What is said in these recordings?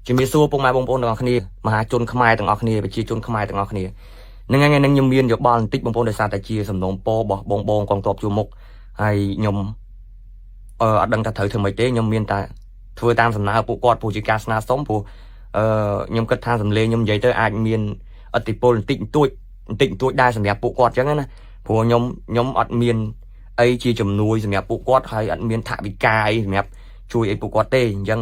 ជំរាបសួរពុកម៉ែបងប្អូនទាំងអស់គ្នាមហាជនខ្មែរទាំងអស់គ្នាប្រជាជនខ្មែរទាំងអស់គ្នានឹងថ្ងៃនេះខ្ញុំមានយោបល់បន្តិចបងប្អូនដោយសារតែជាសំណូមពររបស់បងកងទ័ពជួរមុខហើយខ្ញុំអត់ដឹងថាត្រូវធ្វើម៉េចទេខ្ញុំមានតែធ្វើតាមសំណើពួកគាត់ព្រោះជាការស្នើសុំព្រោះខ្ញុំគិតថាសំឡេងខ្ញុំនិយាយទៅអាចមានឥទ្ធិពលបន្តិចបន្តួចដែរសម្រាប់ពួកគាត់អញ្ចឹងណាព្រោះខ្ញុំអត់មានអីជាជំនួយសម្រាប់ពួកគាត់ហើយអត់មានថវិកាអីសម្រាប់ជួយអីពួកគាត់ទេអញ្ចឹង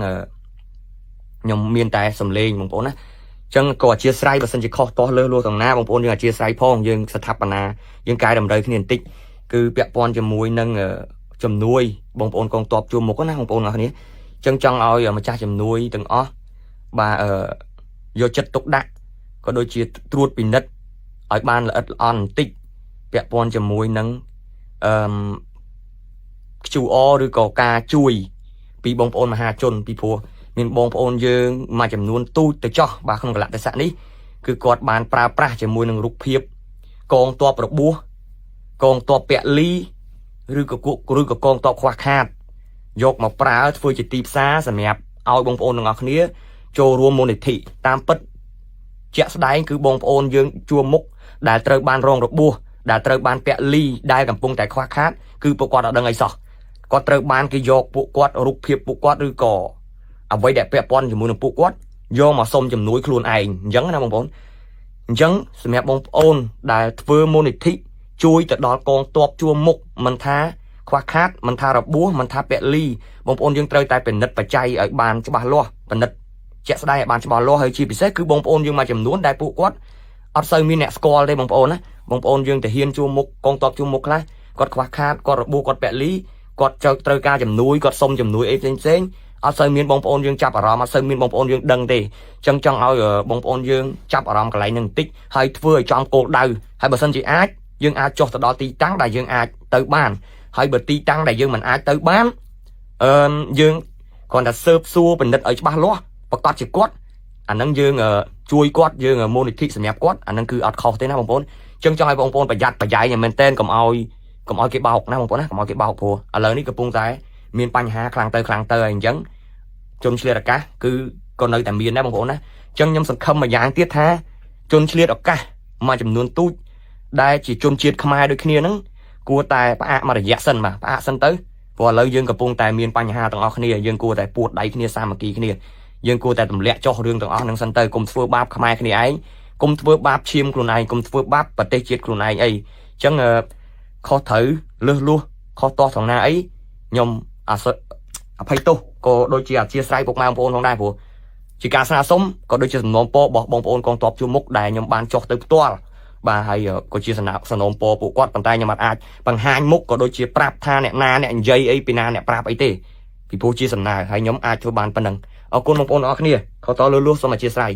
ខ្ញុំមានតែសំឡេងបងប្អូនណាអញ្ចឹងក៏អធិស្ឋានបើសិនជាខុសទាស់លើសទាំងណាបងប្អូនយើងអធិស្ឋានផងយើងស្ថាបនាយើងកែតម្រូវគ្នាបន្តិចគឺពាក់ព័ន្ធជាមួយនឹងជំនួយបងប្អូនកងទ័ពជួរមុខណាបងប្អូនអរគ្នាអញ្ចឹងចង់ឲ្យម្ចាស់ជំនួយទាំងអស់បាទយកចិត្តទុកដាក់ក៏ដូចជាត្រួតពិនិត្យឲ្យបានល្អិតល្អន់បន្តិចពាក់ព័ន្ធជាមួយនឹងQR ឬក៏ការជួយពីបងប្អូនមហាជនពីព្រោះមានបងប្អូនយើងមួយចំនួនទូចទៅចោះបាទក្នុងកលៈទេសៈនេះគឺគាត់បានប្រើប្រាស់ជាមួយនឹងរូបភាពកងទ័ពរបួសកងទ័ពពលីឬក៏កងទ័ពខ្វះខាតយកមកប្រើធ្វើជាទីផ្សារសម្រាប់ឲ្យបងប្អូនទាំងអស់គ្នាចូលរួមមូលនិធិតាមពិតជាក់ស្ដែងគឺបងប្អូនយើងជួរមុខដែលត្រូវបានរងរបួសដែលត្រូវបានពលីដែលកំពុងតែខ្វះខាតគឺពួកគាត់អត់ដឹងអីសោះគាត់ត្រូវបានគេយកពួកគាត់រូបភាពពួកគាត់ឬក៏អ្វីដែលពាក់ព័ន្ធជាមួយនឹងពួកគាត់យកមកសុំជំនួយខ្លួនឯងអញ្ចឹងណាបងប្អូនអញ្ចឹងសម្រាប់បងប្អូនដែលធ្វើមូលនិធិជួយទៅដល់កងទ័ពជួរមុខមិនថាខ្វះខាតមិនថារបួសមិនថាពលីបងប្អូនយើងត្រូវតែពិនិត្យបច្ច័យឲ្យបានច្បាស់លាស់ពិនិត្យជាក់ស្ដែងឲ្យបានច្បាស់លាស់ហើយជាពិសេសគឺបងប្អូនយើងមួយចំនួនដែលពួកគាត់អត់សូវមានអ្នកស្គាល់ទេបងប្អូនណាបងប្អូនយើងទៅហ៊ានជួរមុខកងទ័ពជួរមុខខ្លះគាត់ខ្វះខាតគាត់របួសគាត់ពលីគាត់ត្រូវការជំនួយគាត់សុំជំនួយអីផ្សេងអត់សូវមានបងប្អូនយើងចាប់អារម្មណ៍អត់សូវមានបងប្អូនយើងដឹងទេអញ្ចឹងចង់ឲ្យបងប្អូនយើងចាប់អារម្មណ៍កន្លែងហ្នឹងបន្តិចហើយធ្វើឲ្យចំគោលដៅហើយបើសិនជាអាចយើងអាចចុះទៅដល់ទីតាំងដែលយើងអាចទៅបានហើយបើទីតាំងដែលយើងមិនអាចទៅបានយើងគ្រាន់តែស៊ើបសួរពិនិត្យឲ្យច្បាស់លាស់ប្រកាសជាគាត់អាហ្នឹងយើងជួយគាត់យើងមូលនិធិសម្រាប់គាត់អាហ្នឹងគឺអត់ខុសទេណាបងប្អូនអញ្ចឹងចង់ឲ្យបងប្អូនប្រយ័ត្នប្រយែងមែនទែនកុំឲ្យគេបោកណាបងប្អូនណាកុំឲ្យគេបោកព្រោះឥឡូវនេះកំពុងតែមានបញ្ហាខ្លាំងទៅហើយអញ្ចឹងជនឆ្លៀតឱកាសគឺក៏នៅតែមានដែរបងប្អូនណាអញ្ចឹងខ្ញុំសង្ឃឹមមួយយ៉ាងទៀតថាជនឆ្លៀតឱកាសមួយចំនួនទូចដែលជាជនជាតិខ្មែរដូចគ្នាហ្នឹងគួរតែផ្អាកមករយៈសិនបាទផ្អាកសិនទៅព្រោះឥឡូវយើងកំពុងតែមានបញ្ហាទាំងអស់គ្នាយើងគួរតែពួតដៃគ្នាសាមគ្គីគ្នាយើងគួរតែទម្លាក់ចោះរឿងទាំងអស់ហ្នឹងសិនទៅកុំធ្វើបាបខ្មែរគ្នាឯងកុំធ្វើបាបឈាមខ្លួនឯងកុំធ្វើបាបប្រទេសជាតិខ្លួនឯងអីអញ្ចឹងខុសត្រូវលឺលួសខុសទាស់ត្រង់ណាអីខ្ញុំអភ័យទោសក៏ដូចជាអធិស្ឋានពុកម៉ែបងប្អូនផងដែរព្រោះជាការស្នើសុំក៏ដូចជាសំណូមពររបស់បងប្អូនកងទ័ពជួរមុខដែលខ្ញុំបានចុះទៅផ្ទាល់បាទហើយក៏ជាសំណូមពរពួកគាត់ប៉ុន្តែខ្ញុំអាចបង្ហាញមុខក៏ដូចជាប្រាប់ថាអ្នកណាអ្នកនិយាយអីពីណាអ្នកប្រាប់អីទេពីព្រោះជាសំណើហើយខ្ញុំអាចធ្វើបានប៉ុណ្ណឹងអរគុណបងប្អូនទាំងអស់គ្នាខុសតលឺលួសសូមអធិស្ឋាន